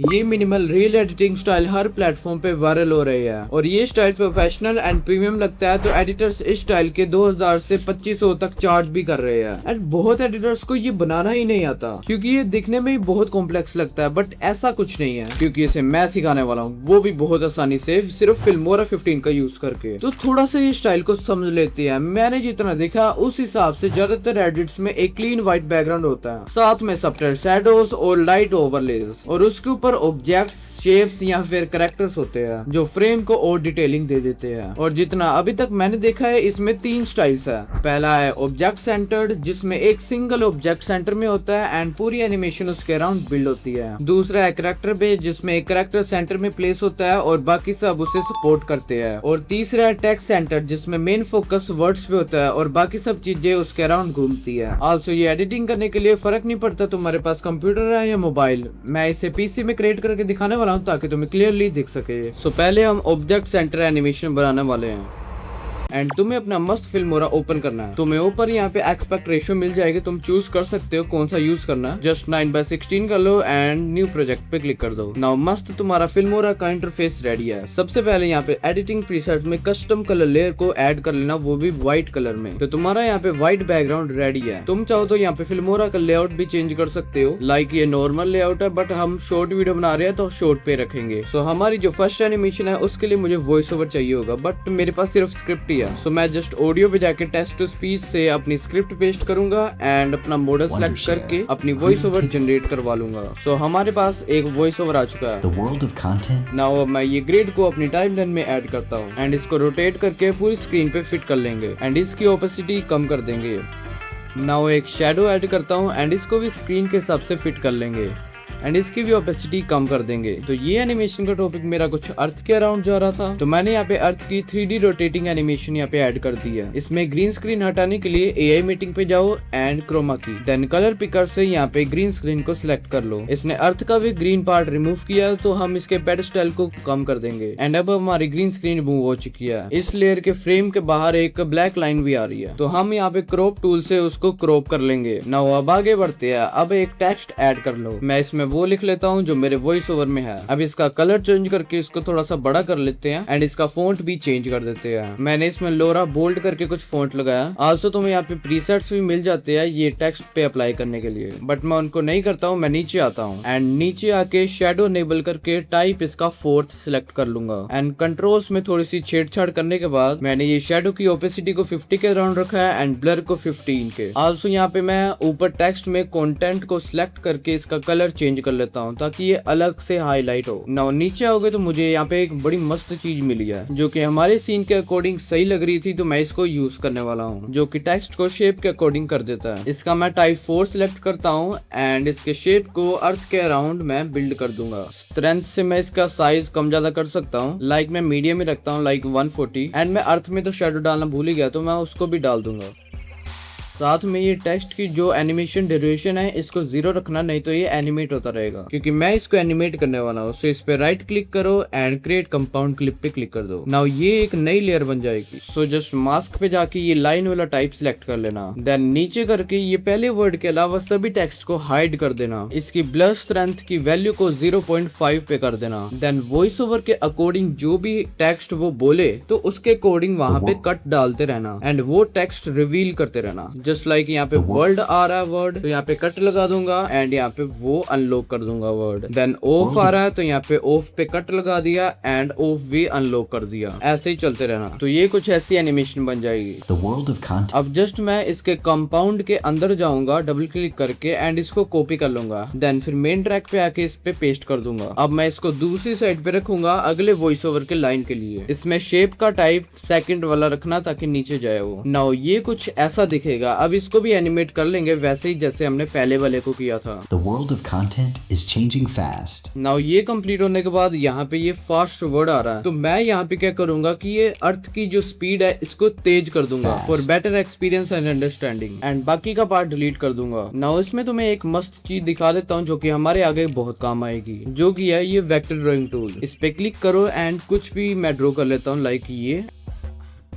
ये minimal real editing style हर platform पे viral हो रही है और ये स्टाइल प्रोफेशनल एंड प्रीमियम लगता है, तो एडिटर्स इस स्टाइल के 2000 से 2500 तक चार्ज भी कर रहे हैं। एंड बहुत एडिटर्स को ये बनाना ही नहीं आता क्योंकि ये दिखने में ही बहुत कॉम्प्लेक्स लगता है, बट ऐसा कुछ नहीं है क्योंकि इसे मैं सिखाने वाला हूँ, वो भी बहुत आसानी से, सिर्फ फिल्मोरा 15 का यूज करके। तो थोड़ा सा ये स्टाइल को समझ लेते हैं। मैंने जितना देखा उस हिसाब से ज्यादातर एडिट्स में एक क्लीन व्हाइट बैकग्राउंड होता है, साथ में सब्टर शैडोज और लाइट ओवरलेज, और उसके ऊपर ऑब्जेक्ट्स, शेप्स या फिर कैरेक्टर्स होते हैं जो फ्रेम को और डिटेलिंग दे देते हैं। और जितना अभी तक मैंने देखा है इसमें 3 स्टाइल्स है। पहला है ऑब्जेक्ट सेंटर्ड, जिसमें एक सिंगल ऑब्जेक्ट सेंटर में होता है एंड पूरी एनिमेशन उसके अराउंड बिल्ड होती है। दूसरा है कैरेक्टर बेस्ड, जिसमें एक कैरेक्टर सेंटर में प्लेस होता है और बाकी सब उसे सपोर्ट करते हैं। और तीसरा है टेक्स्ट सेंटर्ड, जिसमें मेन फोकस वर्ड्स पे होता है और बाकी सब चीजें उसके अराउंड घूमती है। आल्सो ये एडिटिंग करने के लिए फर्क नहीं पड़ता तुम्हारे पास कंप्यूटर है या मोबाइल। मैं इसे पीसी में क्रिएट करके दिखाने वाला हूँ ताकि तुम्हें क्लियरली दिख सके। सो पहले हम ऑब्जेक्ट सेंटर एनिमेशन बनाने वाले हैं एंड तुम्हें अपना मस्त फिल्मोरा ओपन करना है। तुम्हें ऊपर यहाँ पे एक्सपेक्ट रेशियो मिल जाएगी, तुम चूज कर सकते हो कौन सा यूज करना। जस्ट 9:16 कर लो एंड न्यू प्रोजेक्ट पे क्लिक कर दो। नाउ मस्त तुम्हारा फिल्मोरा का इंटरफेस रेडी है। सबसे पहले यहाँ पे एडिटिंग प्रीसेट्स में कस्टम कलर लेयर को ऐड कर लेना, वो भी व्हाइट कलर में। तो तुम्हारा यहाँ पे व्हाइट बैकग्राउंड रेडी है। तुम चाहो तो यहाँ पे फिल्मोरा का लेआउट भी चेंज कर सकते हो। लाइक ये नॉर्मल लेआउट है बट हम शॉर्ट वीडियो बना रहे हैं तो शॉर्ट पे रखेंगे। सो हमारी जो फर्स्ट एनिमेशन है उसके लिए मुझे वॉइस ओवर चाहिए होगा, बट मेरे पास सिर्फ स्क्रिप्ट ही है। सो मैं जस्ट ऑडियो पे जाके टेक्स्ट टू स्पीच से अपनी स्क्रिप्ट पेस्ट करूंगा एंड अपना मॉडल सेलेक्ट करके अपनी वॉइस ओवर जनरेट करवा लूंगा। सो हमारे पास एक वॉइस ओवर आ चुका है। नाउ मैं ये ग्रिड को अपनी टाइमलाइन में ऐड करता हूँ एंड इसको रोटेट करके पूरी स्क्रीन पे फिट कर लेंगे एंड इसकी ओपेसिटी कम कर देंगे। नाउ एक शैडो ऐड करता हूँ एंड इसको भी स्क्रीन के हिसाब से फिट कर लेंगे एंड इसकी भी ओपेसिटी कम कर देंगे। तो ये एनिमेशन का टॉपिक मेरा कुछ अर्थ के अराउंड जा रहा था, तो मैंने यहाँ पे अर्थ की 3D रोटेटिंग एनिमेशन यहाँ पे ऐड कर दी है। इसमें ग्रीन स्क्रीन हटाने के लिए AI मीटिंग पे जाओ एंड क्रोमा की, देन कलर पिकर से यहाँ पे ग्रीन स्क्रीन को सिलेक्ट कर लो। इसने अर्थ का भी ग्रीन पार्ट रिमूव किया तो हम इसके पेडेस्टल को कम कर देंगे एंड अब हमारी ग्रीन स्क्रीन रिमूव हो चुकी है। इस लेयर के फ्रेम के बाहर एक ब्लैक लाइन भी आ रही है, तो हम यहाँ पे क्रॉप टूल से उसको क्रॉप कर लेंगे। नाउ अब आगे बढ़ते हैं। अब एक टेक्स्ट ऐड कर लो। मैं इसमें वो लिख लेता हूँ जो मेरे वॉइस ओवर में है। अब इसका कलर चेंज करके इसको थोड़ा सा बड़ा कर लेते हैं एंड इसका फॉन्ट भी चेंज कर देते हैं। मैंने इसमें लोरा बोल्ड करके कुछ फॉन्ट लगाया। आल्सो तुम्हें यहाँ पे प्रीसेट्स भी मिल जाते हैं ये टेक्स्ट पे अप्लाई करने के लिए, बट मैं उनको नहीं करता हूँ। मैं नीचे आता हूँ एंड नीचे आके शेडो इनेबल करके टाइप इसका 4th सिलेक्ट कर लूंगा एंड कंट्रोल्स में थोड़ी सी छेड़छाड़ करने के बाद मैंने ये शेडो की ओपेसिटी को 50 के अराउंड रखा है एंड ब्लर को 15 के। आल्सो यहाँ पे मैं ऊपर टेक्स्ट में कंटेंट को सिलेक्ट करके इसका कलर चेंज कर लेता हूँ ताकि ये अलग से हाईलाइट हो। नाउ नीचे आओगे तो मुझे यहाँ पे एक बड़ी मस्त चीज मिली है जो कि हमारे सीन के अकॉर्डिंग सही लग रही थी, तो मैं इसको यूज करने वाला हूँ, जो कि टेक्स्ट को शेप के अकॉर्डिंग कर देता है। इसका मैं टाइप 4 सिलेक्ट करता हूँ एंड इसके शेप को अर्थ के अराउंड मैं बिल्ड कर दूंगा। स्ट्रेंथ से मैं इसका साइज कम ज्यादा कर सकता हूँ, लाइक मैं मीडियम में रखता हूँ, लाइक 140। एंड मैं अर्थ में तो शेडो डालना भूल ही गया, तो मैं उसको भी डाल दूंगा। साथ में ये टेक्स्ट की जो एनिमेशन ड्यूरेशन है इसको 0 रखना, नहीं तो ये एनिमेट होता रहेगा क्योंकि मैं इसको एनिमेट करने वाला हूँ। सो इस पे राइट क्लिक करो एंड क्रिएट कंपाउंड क्लिप पे क्लिक कर दो। नाउ ये एक नई लेयर बन जाएगी। सो जस्ट मास्क पे जाके ये लाइन वाला टाइप सिलेक्ट कर लेना, देन नीचे करके ये पहले वर्ड के अलावा सभी टेक्स्ट को हाइड कर देना। इसकी ब्लर स्ट्रेंथ की वैल्यू को 0.5 पे कर देना। देन वॉइस ओवर के अकॉर्डिंग जो भी टेक्स्ट वो बोले तो उसके अकॉर्डिंग वहां पे कट डालते रहना एंड वो टेक्स्ट रिवील करते रहना। जस्ट लाइक यहाँ पे वर्ड आ रहा है वर्ड, तो यहाँ पे कट लगा दूंगा एंड यहाँ पे वो अनलॉक कर दूंगा वर्ड। देन ऑफ आ रहा है तो यहाँ पे ऑफ पे कट लगा दिया एंड ऑफ भी अनलॉक कर दिया। ऐसे ही चलते रहना। तो ये कुछ ऐसी एनिमेशन बन जाएगी। अब जस्ट मैं इसके कंपाउंड के अंदर जाऊंगा डबल क्लिक करके एंड इसको कॉपी कर लूंगा। देन फिर मेन ट्रैक पे आके इस पे पेस्ट कर दूंगा। अब मैं इसको दूसरी साइड पे रखूंगा अगले वॉइस ओवर के लाइन के लिए। इसमें शेप का टाइप सेकंड वाला रखना ताकि नीचे जाए वो। नाउ ये कुछ ऐसा दिखेगा। अब इसको भी एनिमेट कर लेंगे वैसे ही जैसे हमने पहले वाले को किया था। The world of content is changing fast. Now ये कंप्लीट होने के बाद यहाँ पे ये फास्ट वर्ड आ रहा है, तो मैं यहाँ पे क्या करूंगा कि ये अर्थ की जो स्पीड है इसको तेज कर दूंगा for better experience and understanding and बाकी का पार्ट डिलीट कर दूंगा। नाउ इसमें तुम्हें एक मस्त चीज दिखा देता हूँ जो कि हमारे आगे बहुत काम आएगी, जो कि है ये वेक्टर ड्राइंग टूल। इस पे क्लिक करो एंड कुछ भी मैं ड्रॉ कर लेता हूँ, लाइक ये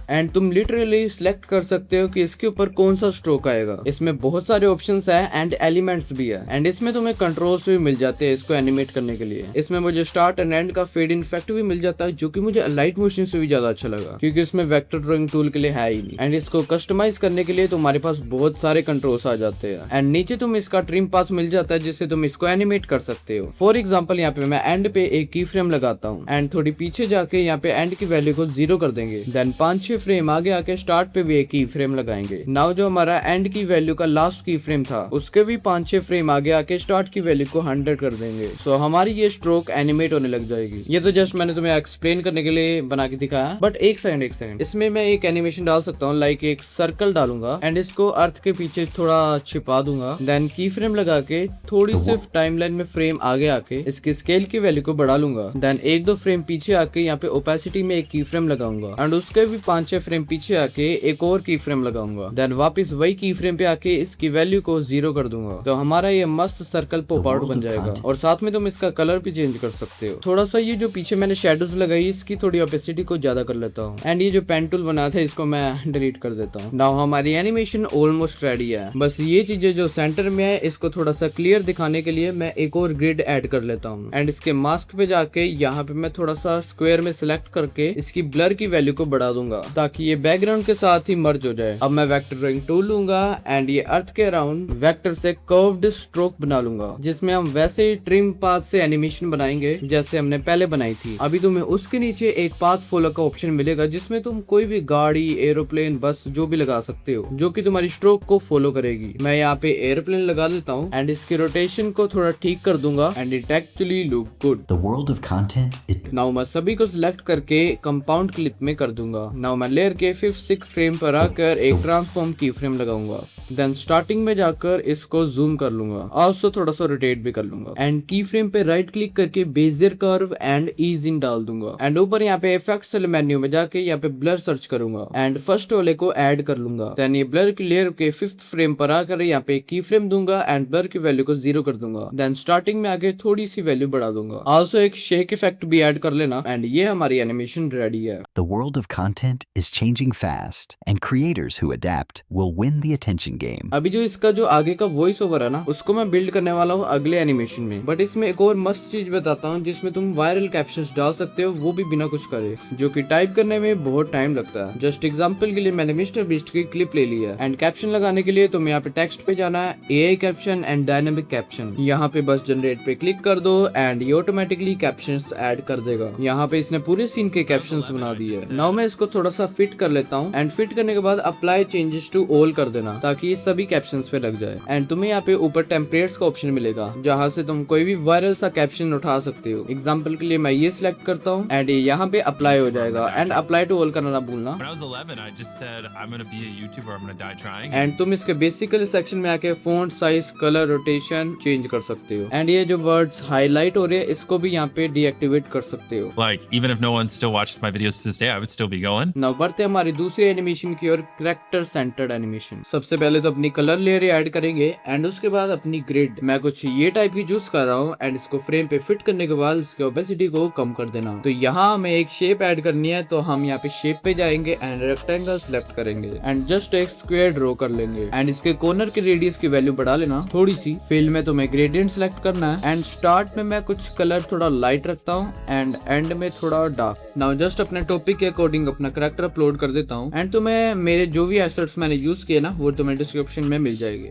एंड तुम लिटरली सिलेक्ट कर सकते हो कि इसके ऊपर कौन सा स्ट्रोक आएगा। इसमें बहुत सारे ऑप्शंस है एंड एलिमेंट्स भी है एंड इसमें तुम्हें कंट्रोल्स भी मिल जाते हैं इसको एनिमेट करने के लिए। इसमें मुझे स्टार्ट एंड एंड का फेड इन इफेक्ट भी मिल जाता है जो कि मुझे लाइट मोशन से भी ज्यादा अच्छा लगा क्योंकि इसमें वेक्टर ड्राइंग टूल के लिए है ही नहीं। एंड इसको कस्टमाइज करने के लिए तुम्हारे पास बहुत सारे कंट्रोल्स आ जाते हैं एंड नीचे तुम इसका ट्रिम पाथ मिल जाता है जिससे तुम इसको एनिमेट कर सकते हो। फॉर एग्जाम्पल यहाँ पे मैं एंड पे एक की फ्रेम लगाता हूँ एंड थोड़ी पीछे जाके यहाँ पे एंड की वैल्यू को 0 कर देंगे। देन 5-6 फ्रेम आगे आके स्टार्ट पे भी एक की फ्रेम लगाएंगे। नाउ जो हमारा एंड की वैल्यू का लास्ट की फ्रेम था उसके भी 5-6 फ्रेम आगे आके स्टार्ट की वैल्यू को 100 कर देंगे। सो हमारी ये स्ट्रोक एनिमेट होने लग जाएगी। ये तो जस्ट मैंने तुम्हें एक्सप्लेन करने के लिए बना के दिखाया, बट एक सेकंड इसमें मैं एक एनिमेशन डाल सकता हूँ। लाइक एक सर्कल डालूंगा एंड इसको अर्थ के पीछे थोड़ा छिपा दूंगा। देन की फ्रेम लगा के थोड़ी सिर्फ टाइमलाइन में फ्रेम आगे आके इसके स्केल की वैल्यू को बढ़ा लूंगा। देन 1-2 फ्रेम पीछे आके यहाँ पे ओपेसिटी में एक की फ्रेम लगाऊंगा एंड उसके भी 5-6 फ्रेम पीछे आके एक और की फ्रेम लगाऊंगा। देन वापस वही की फ्रेम पे आके इसकी वैल्यू को 0 कर दूंगा। तो हमारा ये मस्त सर्कल पॉप आउट बन जाएगा और साथ में तुम इसका कलर भी चेंज कर सकते हो। थोड़ा सा ये जो पीछे मैंने शेडोज लगाई इसकी थोड़ी ओपेसिटी को ज्यादा कर लेता हूँ एंड ये जो पेन टूल बना था इसको मैं डिलीट कर देता हूँ। नाउ हमारी एनिमेशन ऑलमोस्ट रेडी है। बस ये चीजें जो सेंटर में है इसको थोड़ा सा क्लियर दिखाने के लिए मैं एक और ग्रिड ऐड कर लेता हूँ एंड इसके मास्क पे जाके यहाँ पे मैं थोड़ा सा स्क्वायर में सिलेक्ट करके इसकी ब्लर की वैल्यू को बढ़ा दूंगा ताकि ये बैकग्राउंड के साथ ही मर्ज हो जाए। अब मैं वेक्टर ड्राइंग टूल लूंगा एंड ये अर्थ के अराउंड वेक्टर से कर्व्ड स्ट्रोक बना लूंगा जिसमें हम वैसे ही ट्रिम पाथ से एनिमेशन बनाएंगे जैसे हमने पहले बनाई थी। अभी तुम्हें उसके नीचे एक पाथ फॉलो का ऑप्शन मिलेगा जिसमें तुम कोई भी गाड़ी, एरोप्लेन, बस जो भी लगा सकते हो जो कि तुम्हारी स्ट्रोक को फॉलो करेगी। मैं यहाँ पे एरोप्लेन लगा देता हूँ एंड इसकी रोटेशन को थोड़ा ठीक कर दूंगा and it actually look good. The world of content is now मैं सभी को सिलेक्ट करके कंपाउंड क्लिप में कर दूंगा। नाउ मैं लेयर के 5th-6 फ्रेम पर आकर एक ट्रांसफॉर्म की फ्रेम लगाऊंगा। देन स्टार्टिंग में जाकर इसको जूम कर लूंगा, ऑल्सो थोड़ा सा रोटेट भी कर लूंगा एंड की फ्रेम पे राइट क्लिक करके बेजियर कर्व एंड ईज इन डाल दूंगा एंड ऊपर यहाँ पे इफेक्ट्स वाले मेन्यू में जाके यहाँ पे ब्लर सर्च करूंगा एंड फर्स्ट वाले को ऐड कर लूंगा। देन ये ब्लर की लेयर के 5th फ्रेम पर आकर यहाँ पे की फ्रेम दूंगा एंड ब्लर की वैल्यू को 0 कर दूंगा। देन स्टार्टिंग में आके थोड़ी सी वैल्यू बढ़ा दूंगा, ऑल्सो एक शेक इफेक्ट भी ऐड कर लेना एंड ये हमारी एनिमेशन रेडी है। the world of content is changing fast, and creators who adapt will win the attention game. अभी जो इसका जो आगे का वॉइस ओवर है ना उसको मैं बिल्ड करने वाला हूँ अगले एनिमेशन में। बट इसमें एक और मस्त चीज बताता हूँ जिसमें तुम वायरल कैप्शंस डाल सकते हो वो भी बिना कुछ करे, जो कि टाइप करने में बहुत टाइम लगता है। जस्ट एग्जांपल के लिए मैंने मिस्टर बीस्ट की क्लिप ले ली है एंड कैप्शन लगाने के लिए तुम्हें यहाँ पे टेक्स्ट पे जाना है, AI caption and dynamic caption. यहाँ पे बस जनरेट पे क्लिक कर दो एंड ये ऑटोमेटिकली कैप्शंस ऐड कर देगा। यहाँ पे इसने पूरे सीन के कैप्शंस बना दिए। नाउ मैं इसको थोड़ा सा फिट कर लेता हूँ एंड फिट करने के बाद अप्लाई चेंजेस टू ऑल कर देना ताकि ये सभी कैप्शंस पे लग जाए। एंड तुम्हें यहाँ पे ऊपर टेम्पलेट्स का ऑप्शन मिलेगा जहाँ से तुम कोई भी वायरल सा कैप्शन उठा सकते हो। एग्जाम्पल के लिए मैं ये सिलेक्ट करता हूँ एंड ये यहाँ पे अप्लाई हो जाएगा एंड अप्लाई टू ऑल करना ना भूलना। When I was 11, I just said, I'm gonna be a YouTuber, I'm gonna die trying. And तुम इसके बेसिकली सेक्शन में आके font size, colour, rotation change कर सकते हो एंड ये जो वर्ड्स हाईलाइट हो रहे हैं इसको भी यहाँ पे डीएक्टिवेट कर सकते हो। Like, even if no one still watches my videos to this day, I would still be going. Now बढ़ते हमारी दूसरी एनिमेशन की और कैरेक्टर सेंटर्ड एनिमेशन। सबसे पहले तो अपनी कलर लेयर ऐड करेंगे एंड उसके बाद अपनी ग्रिड। मैं कुछ ये टाइप की चूज कर रहा हूँ एंड इसको फ्रेम पे फिट करने के बाद इसकी ओपेसिटी को कम कर देना। तो यहाँ हमें एक शेप ऐड करनी है तो हम यहाँ पे शेप पे जाएंगे एंड रेक्टेंगल सिलेक्ट करेंगे एंड जस्ट एक स्क्वायर ड्रॉ कर लेंगे एंड इसके कॉर्नर के रेडियस की वैल्यू बढ़ा लेना थोड़ी सी। फिल में तुम्हें ग्रेडियंट सिलेक्ट करना है एंड स्टार्ट में मैं कुछ कलर थोड़ा लाइट रखता हूँ एंड एंड में थोड़ा डार्क। नाउ जस्ट अपने टॉपिक के अकॉर्डिंग अपना कैरेक्टर अपलोड कर देता हूँ एंड तुम्हें मेरे जो भी एसेट्स मैंने यूज किए ना वो तुम्हें डिस्क्रिप्शन में मिल जाएंगे।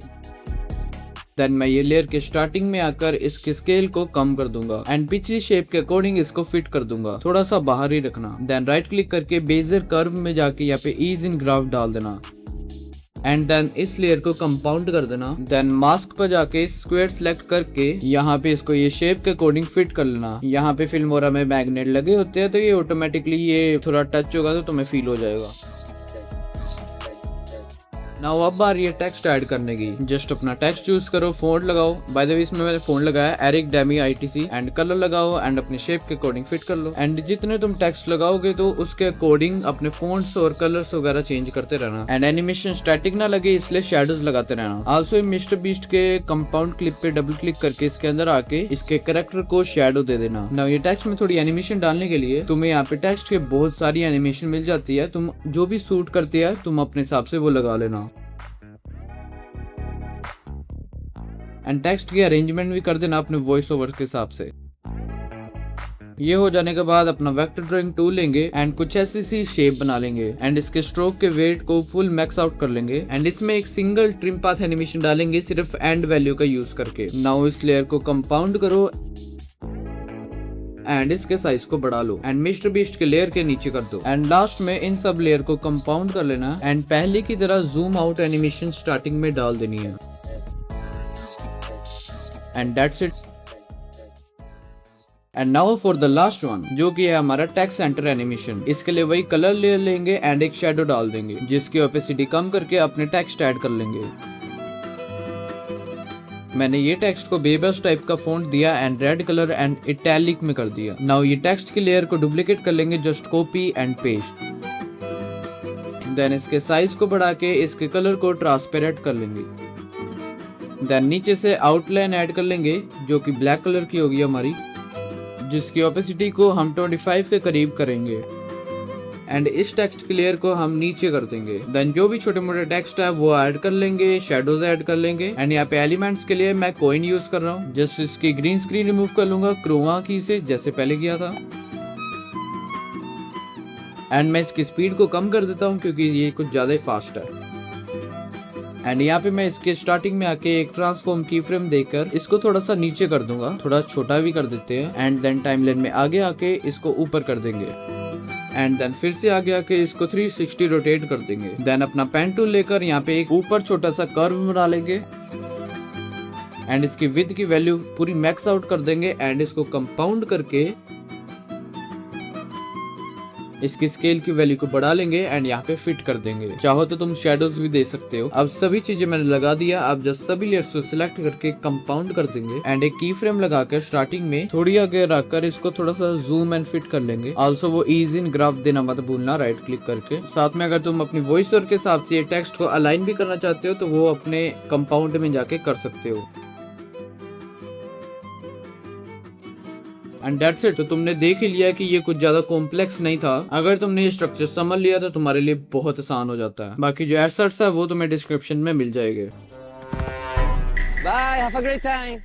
देन मैं ये लेयर के स्टार्टिंग में आकर इसके स्केल को कम कर दूंगा एंड पिछली शेप के अकॉर्डिंग इसको फिट कर दूंगा, थोड़ा सा बाहर ही रखना। देन राइट क्लिक करके बेजियर कर्व में जाके यहाँ पे ईज इन ग्राफ डाल देना एंड देन इस लेयर को कंपाउंड कर देना। देन मास्क पर जाके स्क्वायर सिलेक्ट करके यहाँ पे इसको ये शेप के अकॉर्डिंग फिट कर लेना। यहाँ पे फिल्मोरा में मैग्नेट लगे होते हैं तो ये ऑटोमेटिकली ये थोड़ा टच होगा तो तुम्हें फील हो जाएगा। नाउ अब बारी है टेक्स्ट ऐड करने की। जस्ट अपना टेक्स्ट चूज करो, फॉन्ट लगाओ। बाय द वे इसमें मैंने फॉन्ट लगाया Eras Demi ITC and colour लगाओ एंड अपने शेप के अकॉर्डिंग फिट कर लो। एंड जितने तुम टेक्स्ट लगाओगे तो उसके अकॉर्डिंग अपने फॉन्ट्स और कलर्स वगैरह चेंज करते रहना। एंड एनिमेशन स्टैटिक ना लगे इसलिए शैडोज लगाते रहना। आल्सो मिस्टर बीस्ट के कंपाउंड क्लिप पे डबल क्लिक करके इसके अंदर आके इसके कैरेक्टर को शैडो दे देना। नाउ ये टेक्स्ट में थोड़ी एनिमेशन डालने के लिए तुम्हें यहाँ पे टेक्स्ट के बहुत सारी एनिमेशन मिल जाती है। तुम जो भी सूट करती है तुम अपने हिसाब से वो लगा लेना। एंड टेक्स्ट की अरेंजमेंट भी कर देना अपने वॉइस ओवर के हिसाब से। ये हो जाने के बाद अपना वेक्टर ड्राइंग टूल लेंगे एंड कुछ ऐसी सी शेप बना लेंगे एंड इसके स्ट्रोक के वेट को फुल मैक्स आउट कर लेंगे एंड इसमें एक सिंगल ट्रिम पाथ एनिमेशन डालेंगे सिर्फ एंड वैल्यू का यूज करके। नाउ इस लेयर को कंपाउंड करो एंड इसके साइज को बढ़ा लो एंड मिस्टर बीस्ट के लेयर के नीचे कर दो एंड लास्ट में इन सब लेयर को कंपाउंड कर लेना एंड पहले की तरह जूम आउट एनिमेशन स्टार्टिंग में डाल देनी है। And that's it. And now for the last one जो कि है हमारा टेक्स्ट सेंटर एनिमेशन। इसके लिए वही कलर लेयर लेंगे एंड एक शैडो डाल देंगे जिसकी ओपेसिटी कम करके अपने टेक्स्ट ऐड कर लेंगे। मैंने ये टेक्स्ट को बेबस टाइप का फॉन्ट दिया and red colour and italic में कर दिया। नाउ ये टेक्स्ट की लेयर को डुप्लीकेट कर लेंगे, just copy and paste. Then इसके साइज को बढ़ा के इसके कलर को ट्रांसपेरेंट कर लेंगे। देन नीचे से आउटलाइन ऐड कर लेंगे जो कि ब्लैक कलर की होगी हमारी, जिसकी ओपेसिटी को हम 25 के करीब करेंगे एंड इस टेक्स्ट की लेयर को हम नीचे कर देंगे। देन जो भी छोटे मोटे टेक्स्ट है वो ऐड कर लेंगे, शैडोज ऐड कर लेंगे एंड यहाँ पे एलिमेंट्स के लिए मैं कॉइन यूज कर रहा हूँ। जस्ट इसकी ग्रीन स्क्रीन रिमूव कर लूंगा क्रोमा की से जैसे पहले किया था एंड मैं इसकी स्पीड को कम कर देता हूँ क्योंकि ये कुछ ज्यादा ही फास्ट है। एंड यहाँ पे मैं इसके स्टार्टिंग में आके एक ट्रांसफॉर्म की फ्रेम देकर इसको थोड़ा सा नीचे कर दूंगा, थोड़ा छोटा भी कर देते हैं एंड देन टाइमलाइन में आगे आके इसको ऊपर कर देंगे एंड देन फिर से आगे आके इसको 360 रोटेट कर देंगे। देन अपना पेन टूल लेकर यहाँ पे एक ऊपर छोटा सा कर्व बना लेंगे एंड इसकी विड्थ की वैल्यू पूरी मैक्स आउट कर देंगे एंड इसको कंपाउंड करके इसकी स्केल की वैल्यू को बढ़ा लेंगे एंड यहाँ पे फिट कर देंगे। चाहो तो तुम शेडोज भी दे सकते हो। अब सभी चीजें मैंने लगा दिया। अब जस्ट सभी लेयर्स को सिलेक्ट करके कंपाउंड कर देंगे एंड एक की फ्रेम लगाकर स्टार्टिंग में थोड़ी आगे रखकर इसको थोड़ा सा जूम एंड फिट कर लेंगे। आल्सो वो ईज इन ग्राफ देना मत भूलना राइट क्लिक करके। साथ में अगर तुम अपनी वॉइस ओवर के हिसाब से टेक्स्ट को अलाइन भी करना चाहते हो तो वो अपने कंपाउंड में जाके कर सकते हो। And that's it. तो तुमने देख ही लिया कि ये कुछ ज्यादा कॉम्प्लेक्स नहीं था। अगर तुमने ये स्ट्रक्चर समझ लिया तो तुम्हारे लिए बहुत आसान हो जाता है। बाकी जो एसेट्स है वो तुम्हें डिस्क्रिप्शन में मिल जाएंगे। Bye, have a great time.